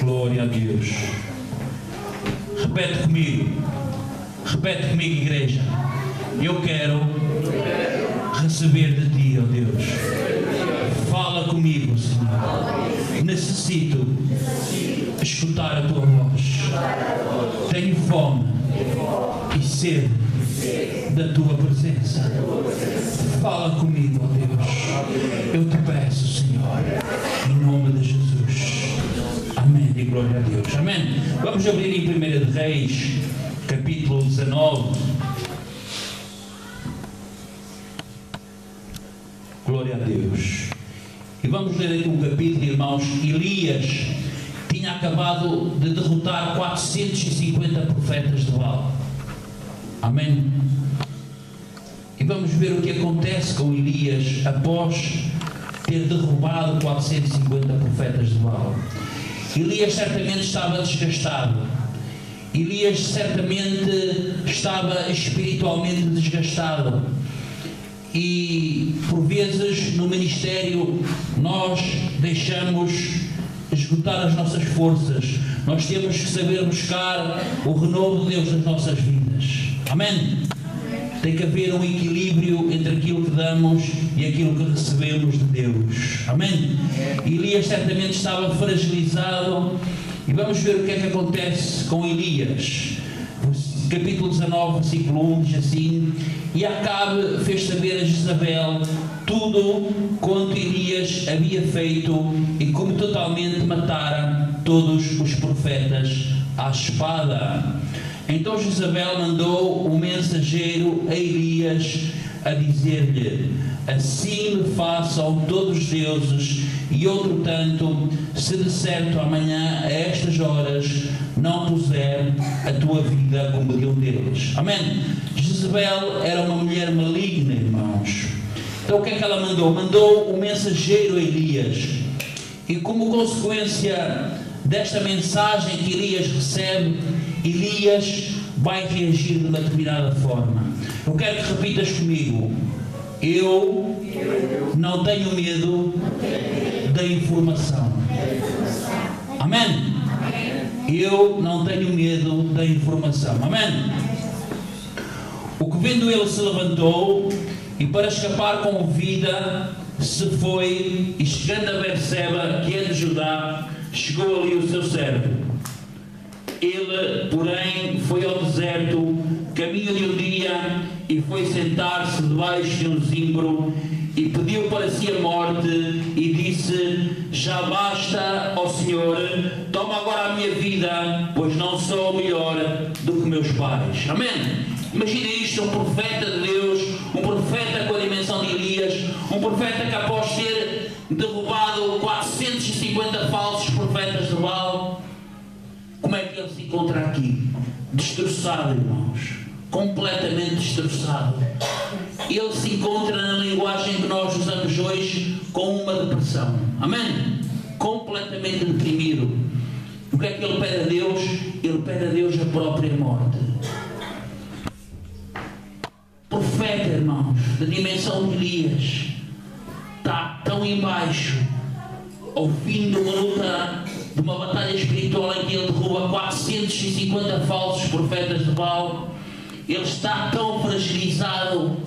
Glória a Deus. Repete comigo, igreja. Eu quero receber de ti, ó Deus. Fala comigo, Senhor. Necessito escutar a tua voz. Tenho fome e sede da tua presença. Fala comigo, ó Deus. Eu te peço, Senhor, em nome de Jesus. Amém e glória a Deus. Amém. Vamos abrir em 1 de Reis, capítulo 19. Glória a Deus. E vamos ler aqui um capítulo, irmãos. Elias tinha acabado de derrotar 450 profetas de Baal. Amém. E vamos ver o que acontece com Elias após ter derrubado 450 profetas de Baal. Elias certamente estava desgastado. Elias certamente estava espiritualmente desgastado. E por vezes no ministério nós deixamos esgotar as nossas forças. Nós temos que saber buscar o renovo de Deus nas nossas vidas. Amém? Tem que haver um equilíbrio entre aquilo que damos e aquilo que recebemos de Deus. Amém? Elias certamente estava fragilizado. E vamos ver o que é que acontece com Elias. Capítulo 19, versículo 1 diz assim: E Acabe fez saber a Jezabel tudo quanto Elias havia feito e como totalmente matara todos os profetas à espada. Então Jezabel mandou um mensageiro a Elias a dizer-lhe: Assim me façam todos os deuses, e outro tanto, se de certo amanhã a estas horas não puser a tua vida como de um deles. Amém? Jezabel era uma mulher maligna, irmãos. Então o que é que ela mandou? Mandou um mensageiro a Elias. E como consequência desta mensagem que Elias recebe, Elias vai reagir de uma determinada forma. Eu quero que repitas comigo: eu não tenho medo da informação. Amém? Eu não tenho medo da informação. Amém? O que vendo ele se levantou e para escapar com vida se foi, e chegando a Berseba, que é de Judá, chegou ali o seu servo. Ele, porém, foi ao deserto, caminho de um dia, e foi sentar-se debaixo de um zimbro, e pediu para si a morte, e disse: Já basta, ó Senhor, toma agora a minha vida, pois não sou melhor do que meus pais. Amém? Imagina isto, um profeta de Deus, um profeta com a dimensão de Elias, um profeta que após ter derrubado 450 falsos profetas de Baal, como é que ele se encontra aqui? Destroçado, irmãos. Completamente destroçado. Ele se encontra na linguagem que nós usamos hoje com uma depressão. Amém? Completamente deprimido. O que é que ele pede a Deus? Ele pede a Deus a própria morte. Profeta, irmãos, da dimensão de Elias, está tão embaixo, ao fim de uma luta, de uma batalha espiritual em que ele derruba 450 falsos profetas de Baal. Ele está tão fragilizado,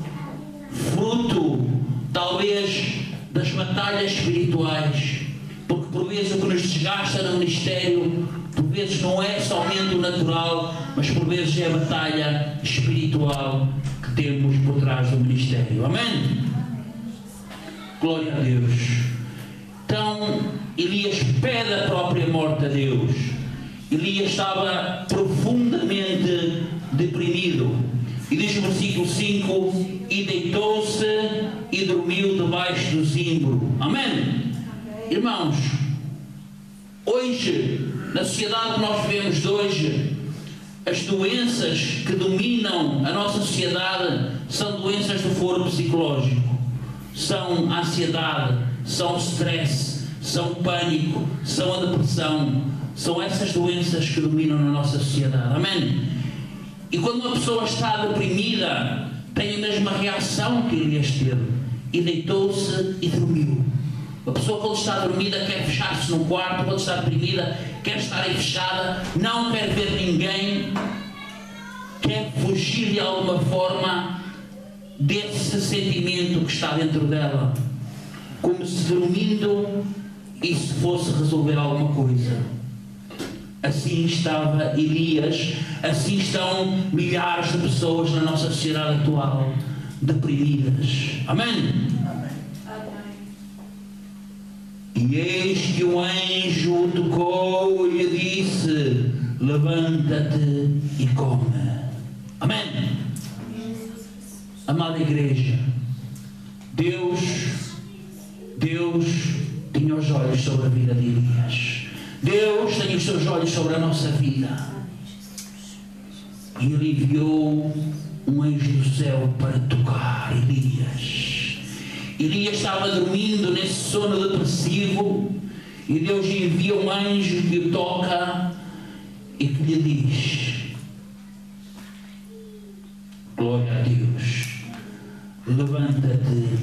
fruto talvez das batalhas espirituais, porque por vezes o que nos desgasta no ministério, por vezes não é somente o natural, mas por vezes é a batalha espiritual que temos por trás do ministério. Amém? Glória a Deus. Então Elias pede a própria morte a Deus. Elias estava profundamente deprimido. E diz o versículo 5: E deitou-se e dormiu debaixo do zimbro. Amém? Irmãos, hoje, na sociedade que nós vivemos de hoje, as doenças que dominam a nossa sociedade são doenças do foro psicológico. São a ansiedade, são o stress, são o pânico, são a depressão. São essas doenças que dominam na nossa sociedade. Amém? E quando uma pessoa está deprimida, tem a mesma reação que Elias teve. E deitou-se e dormiu. A pessoa, quando está dormida, quer fechar-se num quarto. Quando está deprimida, quer estar aí fechada, não quer ver ninguém, quer fugir de alguma forma desse sentimento que está dentro dela, como se dormindo isso fosse resolver alguma coisa. Assim estava Elias, assim estão milhares de pessoas na nossa sociedade atual, deprimidas. Amém? E eis que o anjo tocou e lhe disse: levanta-te e come. Amém? Amada igreja, Deus tinha os olhos sobre a vida de Elias. Deus tem os seus olhos sobre a nossa vida. E Ele enviou um anjo do céu para tocar Elias. Elias estava dormindo nesse sono depressivo e Deus envia um anjo que o toca e que lhe diz: glória a Deus, levanta-te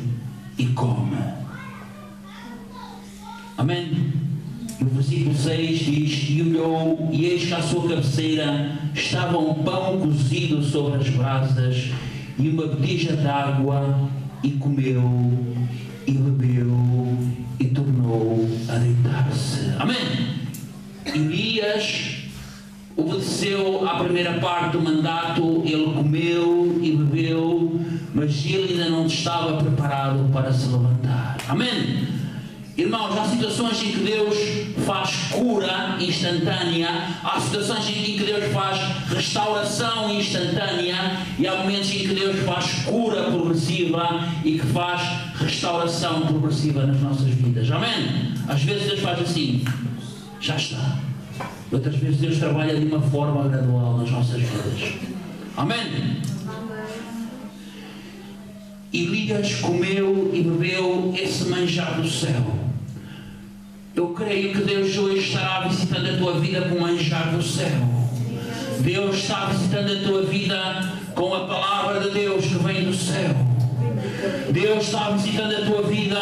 e come. Amém? E o versículo 6 diz: e olhou, e eis que à sua cabeceira estava um pão cozido sobre as brasas e uma botija de água, e comeu e bebeu e tornou a deitar-se. Amém? Elias obedeceu à primeira parte do mandato, ele comeu e bebeu, mas ele ainda não estava preparado para se levantar. Amém? Irmãos, há situações em que Deus faz cura instantânea, há situações em que Deus faz restauração instantânea e há momentos em que Deus faz cura progressiva e que faz restauração progressiva nas nossas vidas. Amém? Às vezes Deus faz assim, já está. Outras vezes Deus trabalha de uma forma gradual nas nossas vidas. Amém? Elias comeu e bebeu esse manjar do céu. Eu creio que Deus hoje estará visitando a tua vida com o manjar do céu. Deus está visitando a tua vida com a palavra de Deus que vem do céu. Deus está visitando a tua vida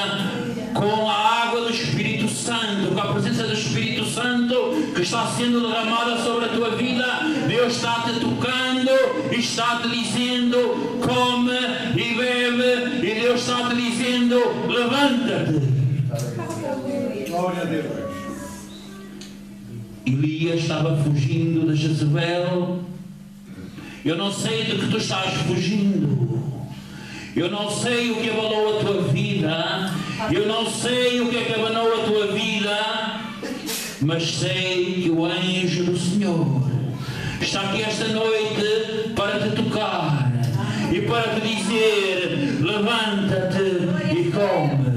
com a água do Espírito Santo, com a presença do Espírito Santo que está sendo derramada sobre a tua vida. Deus está te tocando e está te dizendo: come e bebe. E Deus está te dizendo: levanta-te. Glória a Deus. Elias estava fugindo de Jezebel. Eu não sei do que tu estás fugindo. Eu não sei o que abalou a tua vida. Eu não sei o que é que abanou a tua vida. Mas sei que o anjo do Senhor está aqui esta noite para te tocar e para te dizer: levanta-te e come.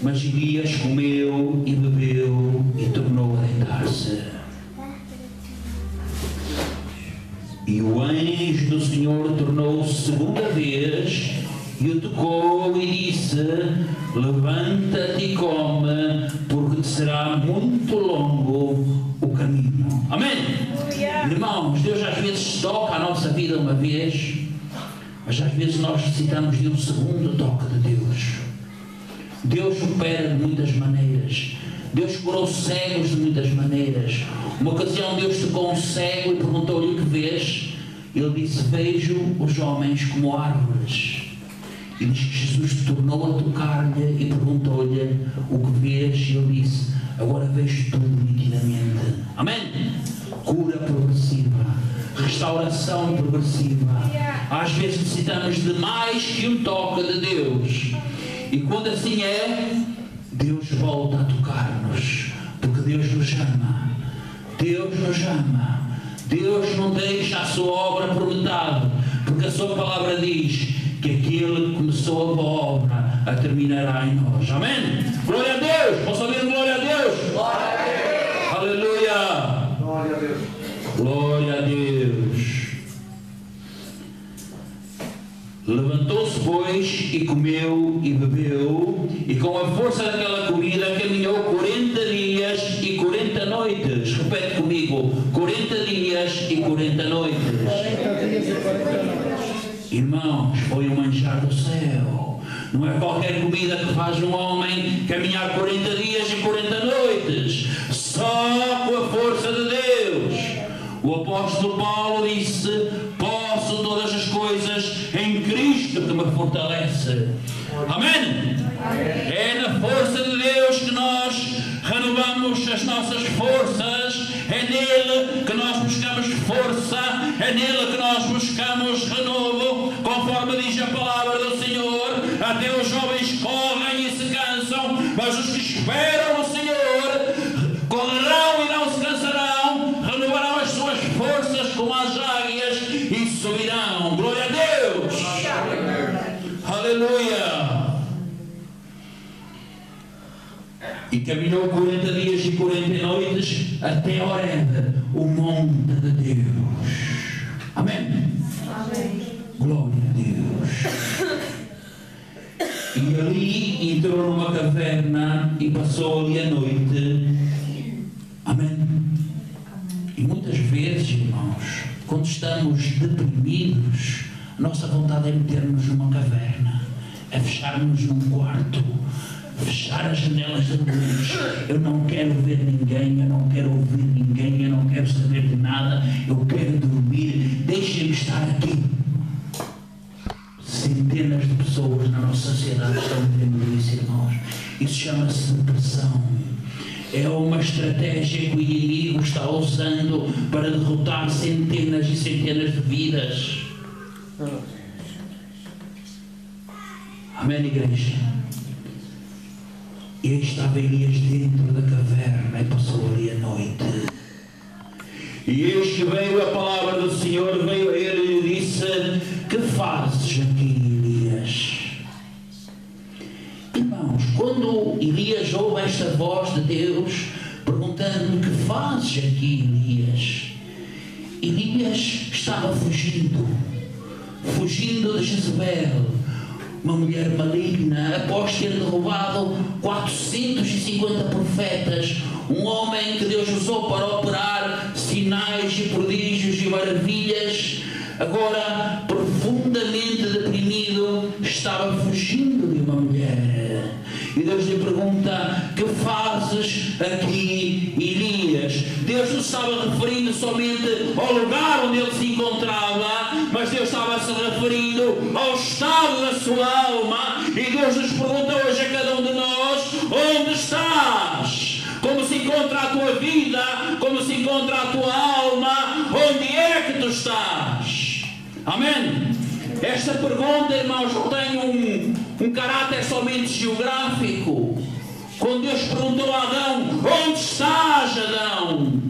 Mas Elias comeu e bebeu e tornou a deitar-se. E o anjo do Senhor tornou-se segunda vez e o tocou e disse: levanta-te e come, porque te será muito longo o caminho. Amém? Irmãos, Deus às vezes toca a nossa vida uma vez, mas às vezes nós necessitamos de um segundo toque de Deus. Deus opera de muitas maneiras. Deus curou cegos de muitas maneiras. Uma ocasião Deus tocou um cego e perguntou-lhe: o que vês? Ele disse: vejo os homens como árvores. E diz que Jesus tornou a tocar-lhe e perguntou-lhe: o que vês? E ele disse: agora vejo tudo nitidamente. Amém? Cura progressiva, restauração progressiva. Às vezes necessitamos de mais que um toque de Deus. E quando assim é, Deus volta a tocar-nos, porque Deus nos ama. Deus nos ama. Deus não deixa a sua obra por metade, porque a sua palavra diz que aquele que começou a boa obra a terminará em nós. Amém? Glória a Deus! Posso ouvir glória a Deus? Glória a Deus! Aleluia! Glória a Deus! Glória a Deus! Levantou-se, pois, e comeu e bebeu, e com a força daquela comida caminhou 40 dias e 40 noites. Repete comigo: 40 dias e 40 noites. 40 dias e 40 noites. Irmãos, foi um manjar do céu. Não é qualquer comida que faz um homem caminhar 40 dias e 40 noites. Só com a força de Deus. O apóstolo Paulo disse: posso todas as coisas em Cristo que me fortalece. Amém? É na força de Deus que nós renovamos as nossas forças. É nele que nós buscamos força. É nele que nós buscamos renovo. Conforme diz a palavra do Senhor: até os jovens correm e se cansam, mas os que esperam no Senhor correrão e não se cansarão, renovarão as suas forças como as águias e subirão. Glória a Deus! Aleluia! E caminhou 40 dias e 40 noites até Horebe, o monte de Deus. Amém? Amém. Glória a Deus. E ali entrou numa caverna e passou ali a noite. Amém? E muitas vezes, irmãos, quando estamos deprimidos, a nossa vontade é meter-nos numa caverna, é fechar-nos num quarto, fechar as janelas da luz. Eu não quero ver ninguém, eu não quero ouvir ninguém, eu não quero saber de nada, eu quero dormir, deixem-me estar aqui. Centenas de pessoas na nossa sociedade estão vivendo isso, irmãos. Isso chama-se depressão. É uma estratégia que o inimigo está usando para derrotar centenas e centenas de vidas. Amém, igreja? E aí estava Elias dentro da caverna e passou ali a noite. E eis que veio a palavra do Senhor, veio a ele e lhe disse: que fazes aqui, Elias? Irmãos, quando Elias ouve esta voz de Deus perguntando-lhe: que fazes aqui, Elias? Elias estava fugindo de Jezebel, uma mulher maligna, após ter derrubado 450 profetas, um homem que Deus usou para operar sinais e prodígios e maravilhas. Agora, profundamente deprimido, estava fugindo de uma mulher. E Deus lhe pergunta: que fazes aqui, Elias? Deus não estava referindo somente ao lugar onde ele se encontrava, mas Deus estava se referindo ao estado da sua alma. E Deus nos pergunta hoje a cada um de nós: onde estás? Como se encontra a tua vida? Como se encontra a tua alma? Onde é que tu estás? Amém? Esta pergunta, irmãos, não tem um caráter somente geográfico. Quando Deus perguntou a Adão: onde estás, Adão?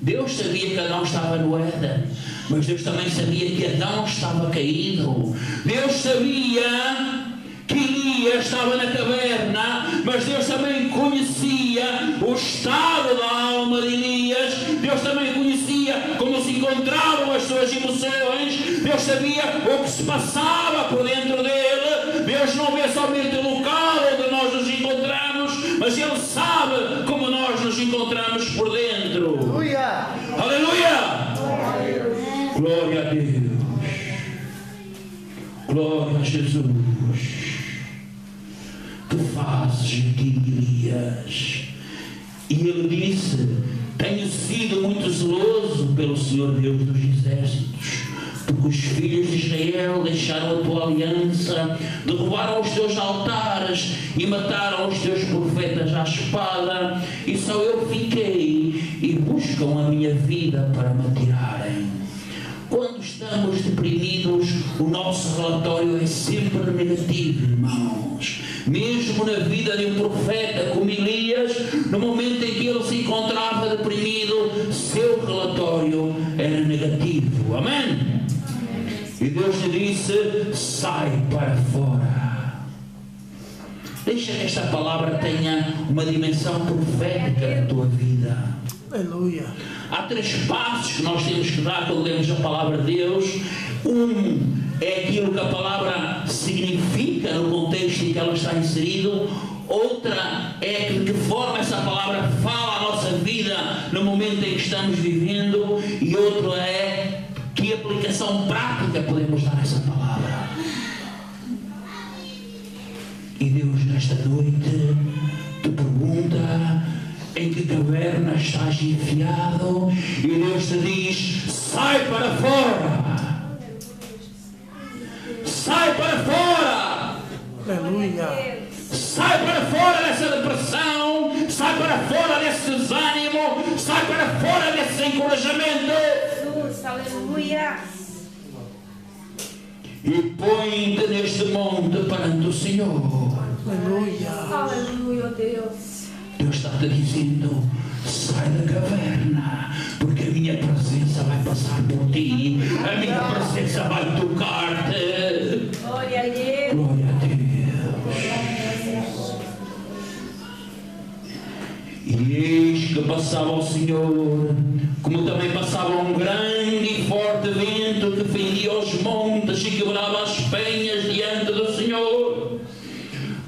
Deus sabia que Adão estava no Éden, mas Deus também sabia que Adão estava caído. Deus sabia que Elias estava na caverna, mas Deus também conhecia o estado da alma de Elias. Deus também conhecia como se encontravam as suas emoções. Deus sabia o que se passava por dentro dele. Deus não vê somente o local onde nós nos encontramos, mas Ele sabe como nós nos encontramos por dentro. Aleluia! Aleluia! Glória a Deus! Glória a Jesus! Que fazes aqui, Elias? E ele disse: tenho sido muito zeloso pelo Senhor Deus dos exércitos, porque os filhos de Israel deixaram a tua aliança, derrubaram os teus altares e mataram os teus profetas à espada, e só eu fiquei, e buscam a minha vida para me tirarem. Quando estamos deprimidos, o nosso relatório é sempre negativo, irmãos. Mesmo na vida de um profeta como Elias, no momento em que ele se encontrava deprimido, seu relatório era negativo. Amém? E Deus lhe disse: sai para fora. Deixa que esta palavra tenha uma dimensão profética na tua vida. Aleluia. Há 3 passos que nós temos que dar quando lemos a palavra de Deus. Um é aquilo que a palavra significa no contexto em que ela está inserido. Outra é de que forma essa palavra fala a nossa vida no momento em que estamos vivendo. E outro é que aplicação prática podemos dar a essa palavra. nesta noite te pergunta em que caverna estás enfiado e Deus te diz: sai para fora! Sai para fora! Aleluia. Sai para fora dessa depressão, sai para fora desse desânimo, sai para fora desse encorajamento. Jesus, aleluia. E põe-te neste monte perante o Senhor. Aleluia. Aleluia, Deus. Deus está-te dizendo: sai da caverna, porque a minha presença vai passar por ti, a minha presença vai tocar-te. Glória a Deus. Glória a Deus. E eis que passava o Senhor, como também passava um grande e forte vento que fendia os montes e quebrava as penhas diante do Senhor.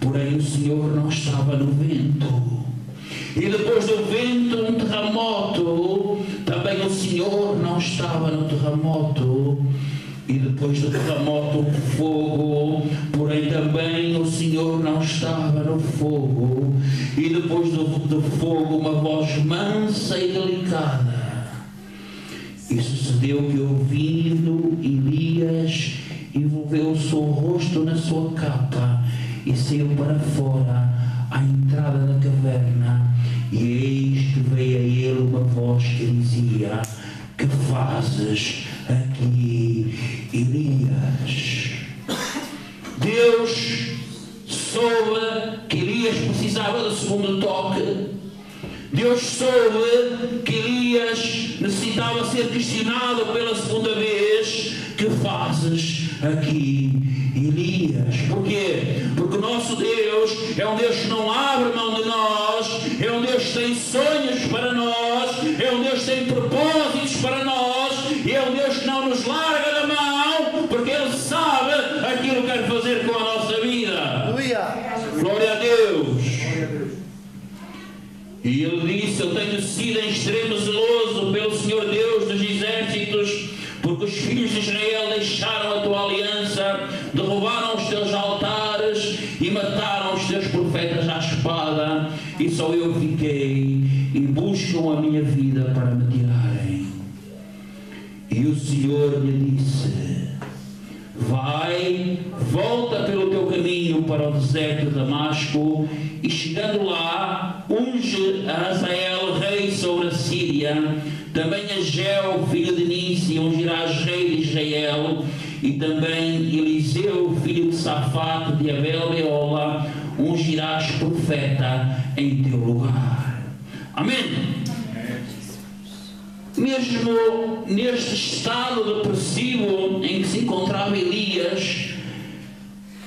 Porém o Senhor não estava no vento. E depois do vento um terremoto. Também o Senhor não estava no terremoto. E depois do terremoto um fogo. Porém também o Senhor não estava no fogo. E depois do fogo uma voz mansa e delicada. E sucedeu que, ouvindo, Elias envolveu o seu rosto na sua capa e saiu para fora à entrada da caverna. E eis que veio a ele uma voz que dizia: que fazes aqui, Elias? Deus soube que Elias precisava do segundo toque. Deus soube que Elias necessitava ser questionado pela segunda vez: que fazes aqui, Elias? Porquê? Porque o nosso Deus é um Deus que não abre mão de nós, é um Deus que tem sonhos para nós, é um Deus que tem propósitos para nós, e é um Deus que não nos larga da mão, porque Ele sabe aquilo que quer fazer com a nossa vida. Aleluia. Glória a Deus. E ele disse: eu tenho sido em extremo zeloso pelo Senhor Deus dos exércitos, porque os filhos de Israel deixaram a tua aliança, derrubaram os teus altares e mataram os teus profetas à espada, e só eu fiquei, e buscam a minha vida para me tirarem. E o Senhor lhe disse: vai, volta pelo teu caminho para o deserto de Damasco, e chegando lá, unge a Hazael rei sobre a Síria, também a Jeu, filho de Nícia, ungirás rei de Israel, e também Eliseu, filho de Safate, de Abel-Meola, ungirás profeta em teu lugar. Amém? Mesmo neste estado depressivo em que se encontrava Elias,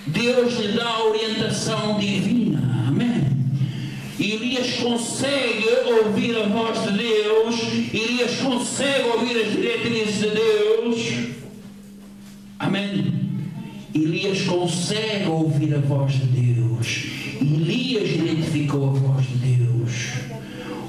Deus lhe dá a orientação divina. Amém? E Elias consegue ouvir a voz de Deus, Elias consegue ouvir as diretrizes de Deus. Amém? Elias consegue ouvir a voz de Deus. Elias identificou a voz de Deus.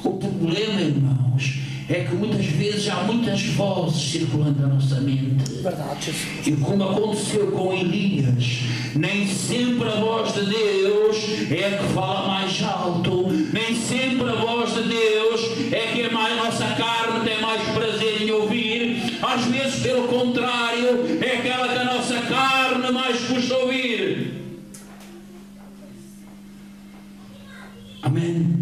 O problema, irmãos, é que muitas vezes há muitas vozes circulando na nossa mente. Verdade, Jesus. E como aconteceu com Elias, nem sempre a voz de Deus é a que fala mais alto, nem sempre a voz de Deus é que nossa carne tem mais prazer em ouvir. Às vezes, pelo contrário, é aquela que a nossa carne mais custa ouvir. Amém?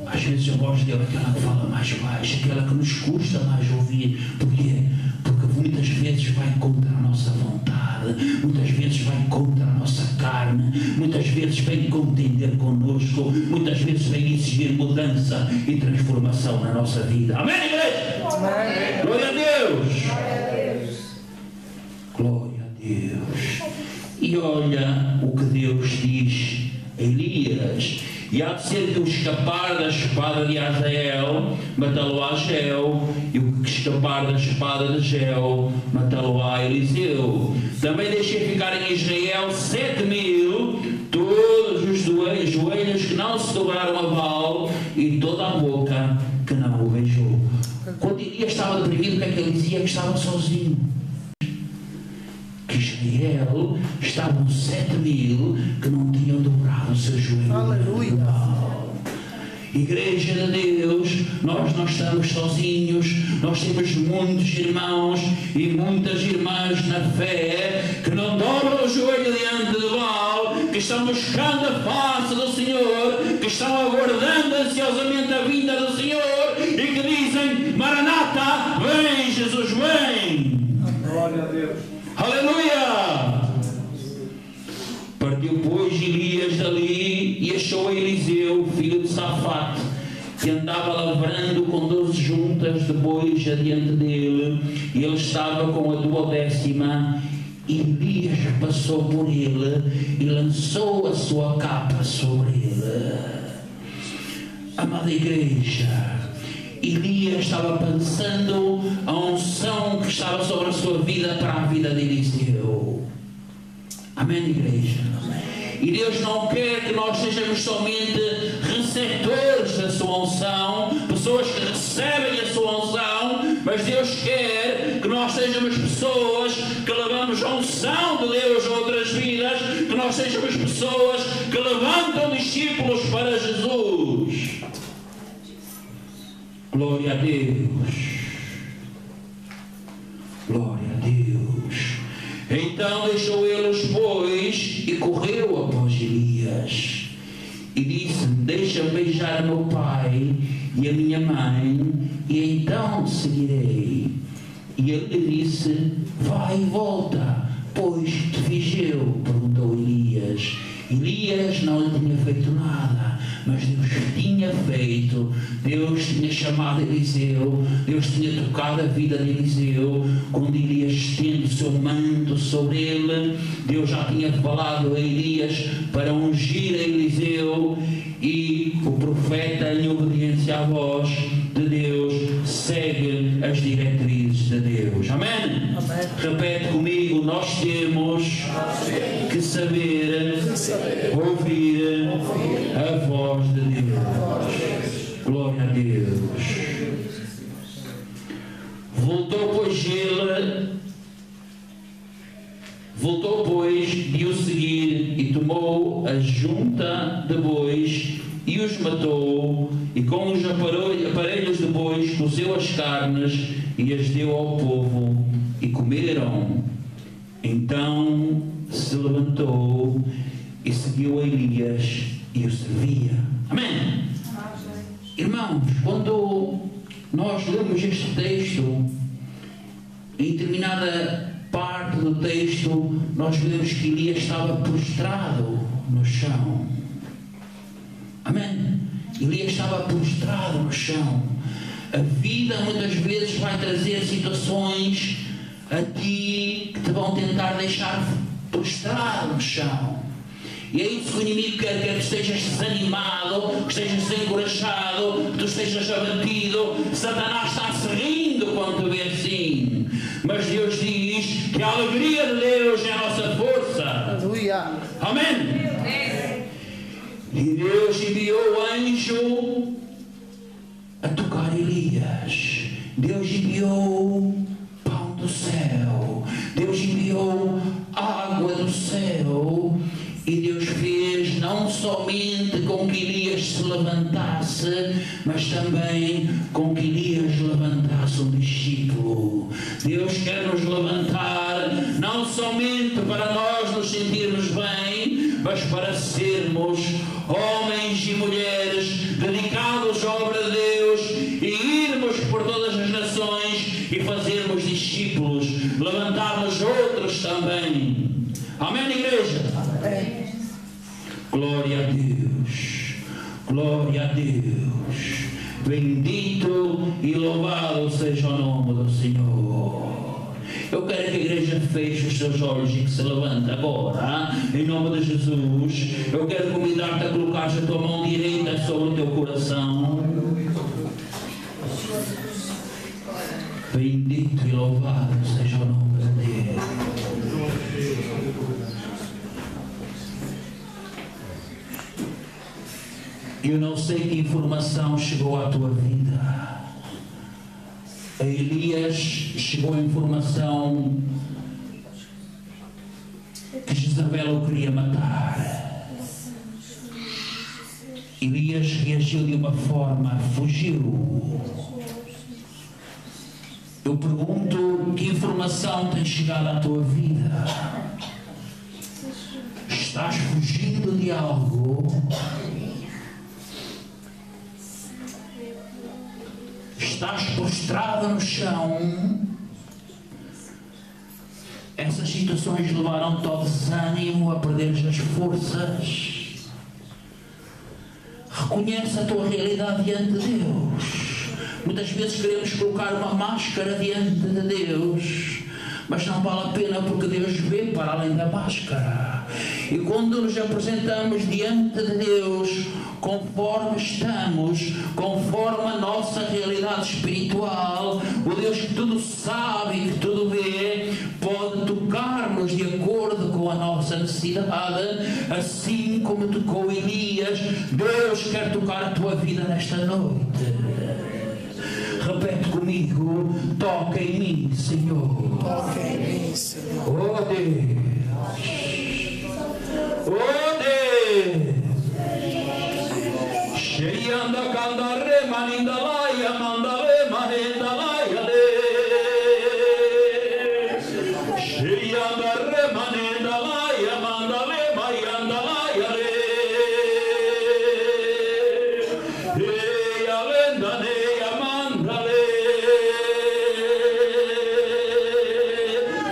Às vezes a voz dele é aquela que fala mais baixo, aquela que nos custa mais ouvir. Porquê? Porque muitas vezes vai contra a nossa vontade, muitas vezes vai contra a nossa carne, muitas vezes vem contender connosco, muitas vezes vem exigir mudança e transformação na nossa vida. Amém, igreja? Amém. Glória a Deus! Glória a Deus! E olha o que Deus diz a Elias: e há de ser que o escapar da espada de Hazael, matá-lo-á Jeu, e o que escapar da espada de Jeu, matá-lo-á Eliseu. Também deixei ficar em Israel 7.000, todos os joelhos que não se dobraram a Baal, e toda a boca que não o beijou. Quando Elias estava deprimido, o que é que ele dizia? Que estava sozinho. Que que Israel estavam 7.000 que não tinham dobrado o seu joelho. Aleluia. Igreja de Deus, nós não estamos sozinhos, nós temos muitos irmãos e muitas irmãs na fé que não dobram o joelho diante de Baal, que estão buscando a face do Senhor, que estão aguardando ansiosamente a vinda do Senhor e que dizem: Maranata, vem Jesus, vem! Glória a Deus. Aleluia! Partiu, pois, Elias dali e achou Eliseu, filho de Safate, que andava lavrando com 12 juntas de bois adiante dele, e ele estava com a 12ª. E Elias passou por ele e lançou a sua capa sobre ele. Amada igreja, Elias estava pensando a unção que estava sobre a sua vida para a vida de Eliseu. Amém, igreja? E Deus não quer que nós sejamos somente receptores da sua unção, pessoas que recebem a sua unção, mas Deus quer que nós sejamos pessoas que levamos a unção de Deus a outras vidas, que nós sejamos pessoas que levantam discípulos para Jesus. Glória a Deus. Glória a Deus. Então deixou ele os bois e correu após Elias e disse: deixa-me beijar meu pai e a minha mãe, e então seguirei. E ele lhe disse: vai e volta, pois te fiz eu? Perguntou Elias. Elias não lhe tinha feito nada, mas Deus tinha feito. Deus tinha chamado Eliseu, Deus tinha tocado a vida de Eliseu. Quando Elias estende o seu manto sobre ele, Deus já tinha falado a Elias para ungir a Eliseu, e o profeta, em obediência à voz de Deus, segue as diretrizes de Deus. Amém? Amém. Repete comigo: nós temos que saber ouvir a voz de Deus. Glória a Deus. Voltou, pois, de o seguir, e tomou a junta de bois e os matou, e com os aparelhos de bois cozeu as carnes e as deu ao povo, e comeram. Então se levantou e seguiu a Elias e o servia. Amém? Irmãos, quando nós lemos este texto, em determinada parte do texto, nós vemos que Elias estava prostrado no chão. Amém? Elias estava prostrado no chão. A vida muitas vezes vai trazer situações a ti que te vão tentar deixar prostrado no chão. E é isso que o inimigo quer que estejas desanimado, que estejas desencorajado, que tu estejas abatido. Satanás está-se rindo quando te vê assim. Mas Deus diz que a alegria de Deus é a nossa força. Aleluia. Amém? E Deus enviou o anjo a tocar Elias. Deus enviou pão do céu. Deus enviou água do céu. E Deus fez não somente com que Elias se levantasse, mas também com que Elias levantasse um discípulo. Deus quer nos levantar não somente para nós nos sentirmos bem, mas para sermos homens e mulheres dedicados à obra de Deus e irmos por todas as nações e fazermos discípulos, levantarmos outros também. Amém, igreja? Amém. Glória a Deus, glória a Deus, bendito e louvado seja o nome do Senhor. Eu quero que a igreja feche os seus olhos e que se levante agora, em nome de Jesus. Eu quero convidar-te a colocar a tua mão direita sobre o teu coração. Bendito e louvado seja o nome de Deus. Eu não sei que informação chegou à tua vida. A Elias chegou a informação que Jezabel o queria matar. Elias reagiu de uma forma, fugiu. Eu pergunto, que informação tem chegado à tua vida? Estás fugindo de algo? Estás prostrado no chão? Essas situações levaram-te ao desânimo, a perderes as forças. Reconhece a tua realidade diante de Deus. Muitas vezes queremos colocar uma máscara diante de Deus, mas não vale a pena, porque Deus vê para além da máscara. E quando nos apresentamos diante de Deus, conforme estamos, conforme a nossa realidade espiritual, o Deus que tudo sabe e que tudo vê, pode tocar-nos de acordo com a nossa necessidade, assim como tocou Elias. Deus quer tocar a tua vida nesta noite. Repete comigo: toca em mim, Senhor. Toca em mim, Senhor. Oh Deus. Oh Deus. Sheyanda kandare manindalaya mandale mahindalaya le. Sheyanda remanindalaya mandale mayandalaya le.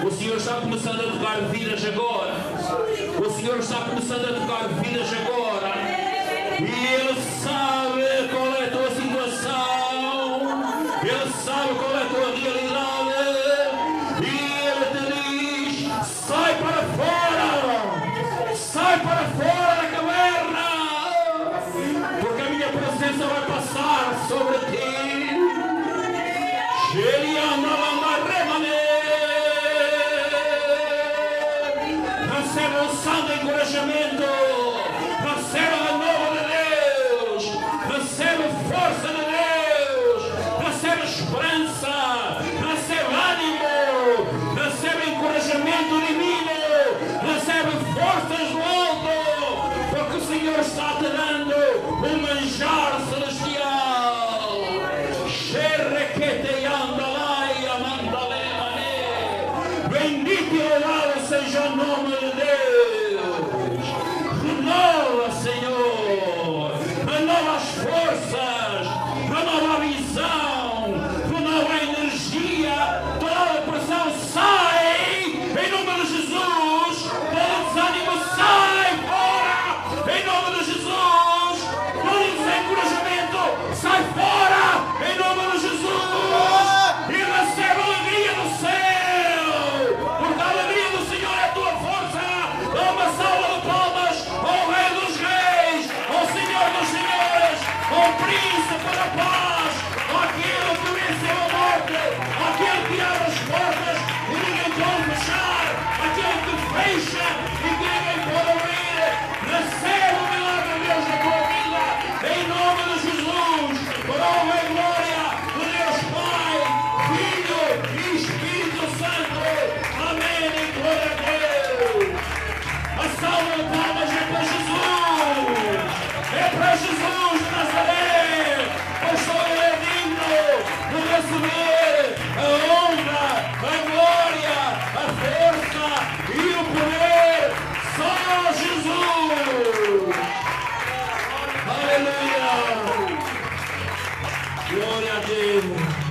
O Senhor está começando a tocar vidas agora. O Senhor está começando a tocar vidas agora. E Ele sabe qual é a tua situação. Ele sabe qual é a tua realidade. E Ele te diz: sai para fora. Sai para fora da caverna. Porque a minha presença vai passar sobre ti. Receba o santo encorajamento, receba a novo de Deus, receba força de Deus, receba esperança, receba ânimo, receba encorajamento divino, receba forças do alto, porque o Senhor está te dando um manjar celestial. Bendito e louvado seja o nome de Deus. Renova, Senhor, renova as forças, renova a visão, renova a energia. Toda a pressão sai em nome de Jesus. Todo desânimo sai fora em nome de Jesus. Todo desencorajamento sai fora em nome de Jesus. E recebe a alegria do céu, porque a alegria do Senhor é a tua força. Dá uma salva de palmas ao Rei dos Reis, ao Senhor dos Senhores, ao Príncipe da Paz, àquele que venceu a morte, àquele que abre as portas e ninguém pode fechar, àquele que fecha e que ninguém pode abrir. Recebe o milagre de Deus na tua vida, em nome de Jesus, para a honra e glória de Deus Pai, Filho e Espírito Santo. Amém e glória a Deus. A salva de palmas é para Jesus. É para Jesus de Nazaré. Pois só Ele é digno de receber a honra, a glória, a força e o poder. Só Jesus. Aleluia. Glória a Deus.